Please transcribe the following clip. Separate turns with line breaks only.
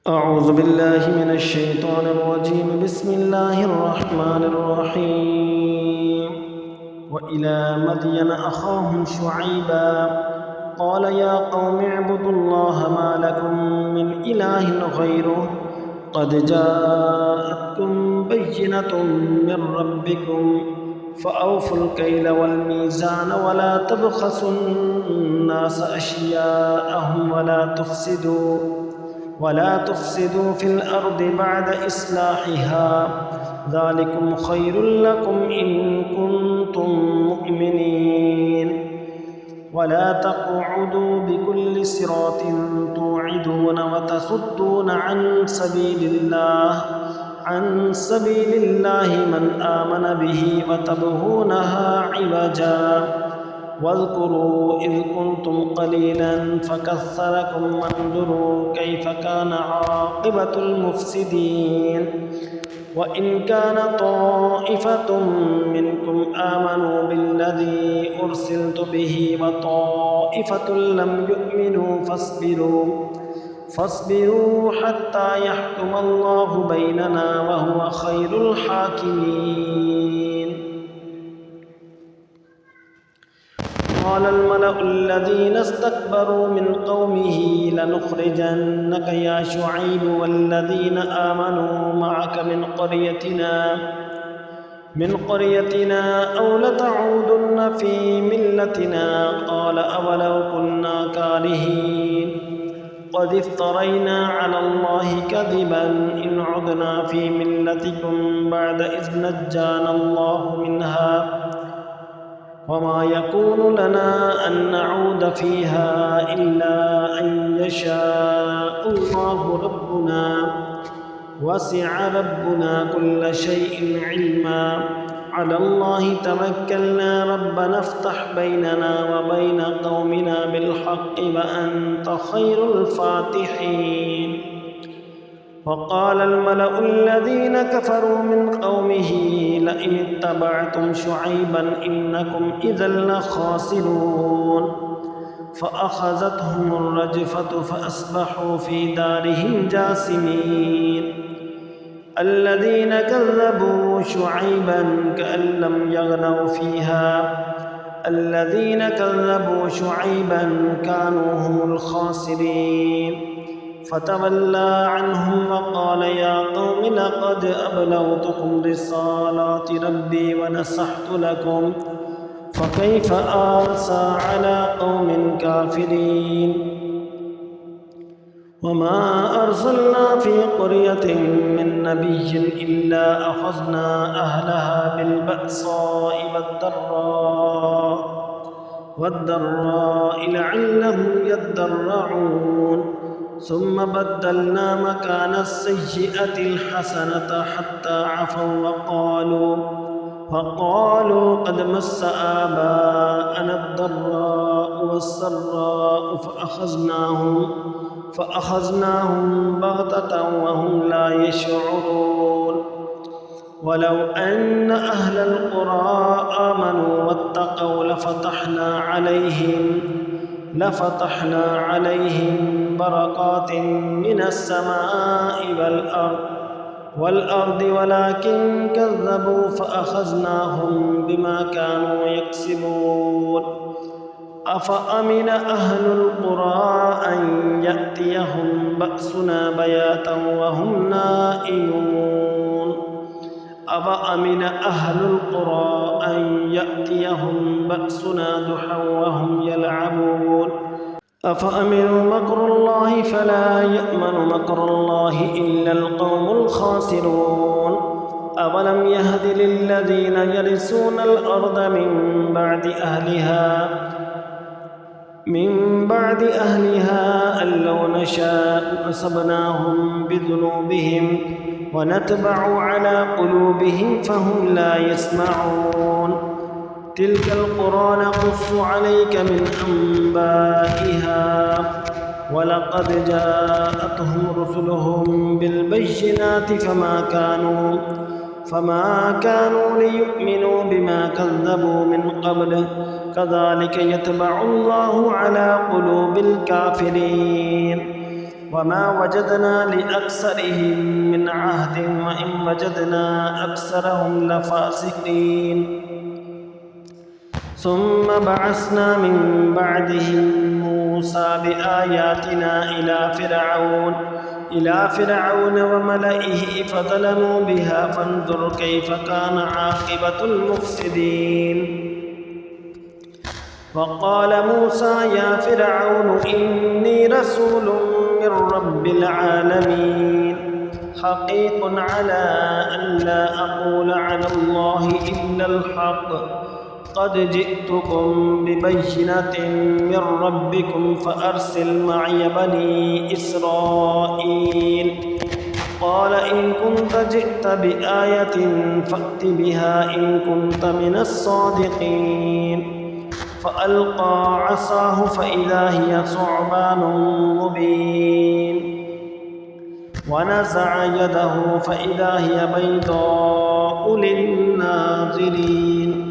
أعوذ بالله من الشيطان الرجيم. بسم الله الرحمن الرحيم. وإلى مدين أخاهم شعيبا قال يا قوم اعبدوا الله ما لكم من إله غيره قد جاءتكم بينة من ربكم فأوفوا الكيل والميزان ولا تبخسوا الناس أشياءهم ولا تفسدوا في الأرض بعد إصلاحها ذلكم خير لكم إن كنتم مؤمنين. ولا تقعدوا بكل صراط توعدون وتصدون عن سبيل الله من آمن به وتبغونها عوجا واذكروا إذ كنتم قليلا فكثركم وانظروا كيف كان عاقبة المفسدين. وإن كان طائفة منكم آمنوا بالذي أرسلت به وطائفة لم يؤمنوا فاصبروا حتى يحكم الله بيننا وهو خير الحاكمين. قال الملأ الذين استكبروا من قومه لنخرجنك يا شعيب والذين آمنوا معك من قريتنا أو لتعودن في ملتنا. قال أولو كنا كارهين قد افترينا على الله كذبا إن عدنا في ملتكم بعد إذ نجانا الله منها وما يكون لنا أن نعود فيها إلا أن يشاء الله ربنا وسع ربنا كل شيء علما. على الله توكلنا ربنا افتح بيننا وبين قومنا بالحق وأنت خير الفاتحين. وقال الملأ الذين كفروا من قومه لئن اتبعتم شعيبا إنكم إذا لخاسرون. فأخذتهم الرجفة فأصبحوا في دارهم جاثمين. الذين كذبوا شعيبا كأن لم يغنوا فيها الذين كذبوا شعيبا كانوا هم الخاسرين. فتولى عنهم وقال يا قوم لقد أبلغتكم رسالات ربي ونصحت لكم فكيف آسى على قوم كافرين. وما أرسلنا في قرية من نبي إلا أخذنا أهلها بالبأساء والضراء لعلهم يضرعون. ثم بدلنا مكان السيئة الحسنة حتى عفوا وقالوا قد مس آباءنا الضراء والسراء فأخذناهم بغتة وهم لا يشعرون. ولو أن أهل القرى آمنوا واتقوا لفتحنا عليهم بركات من السماء والأرض ولكن كذبوا فأخذناهم بما كانوا يكسبون. أفأمن أهل القرى أن يأتيهم بأسنا بياتا وهم نائمون. أفأمن أهل القرى أن يأتيهم بأسنا ضحى وهم يلعبون. أفأمنوا مكر الله فلا يأمن مكر الله إلا القوم الخاسرون. أولم يهد للذين يرثون الأرض من بعد أهلها أن لو نشاء أصبناهم بذنوبهم ونتبع على قلوبهم فهم لا يسمعون. تلك القرى نقص عليك من أنبائها ولقد جاءتهم رسلهم بالبينات فما كانوا ليؤمنوا بما كذبوا من قبل كذلك يطبع الله على قلوب الكافرين. وما وجدنا لأكثرهم من عهد وإن وجدنا أكثرهم لفاسقين ثم بعثنا من بعدهم موسى بآياتنا إلى فرعون وملئه فظلموا بها فانظر كيف كان عاقبة المفسدين وقال موسى يا فرعون إني رسول من رب العالمين حقيق على أن لا أقول على الله إلا الحق قد جئتكم ببينة من ربكم فأرسل معي بني إسرائيل قال إن كنت جئت بآية فأت بها إن كنت من الصادقين فألقى عصاه فإذا هي ثعبان مبين ونزع يده فإذا هي بيضاء للناظرين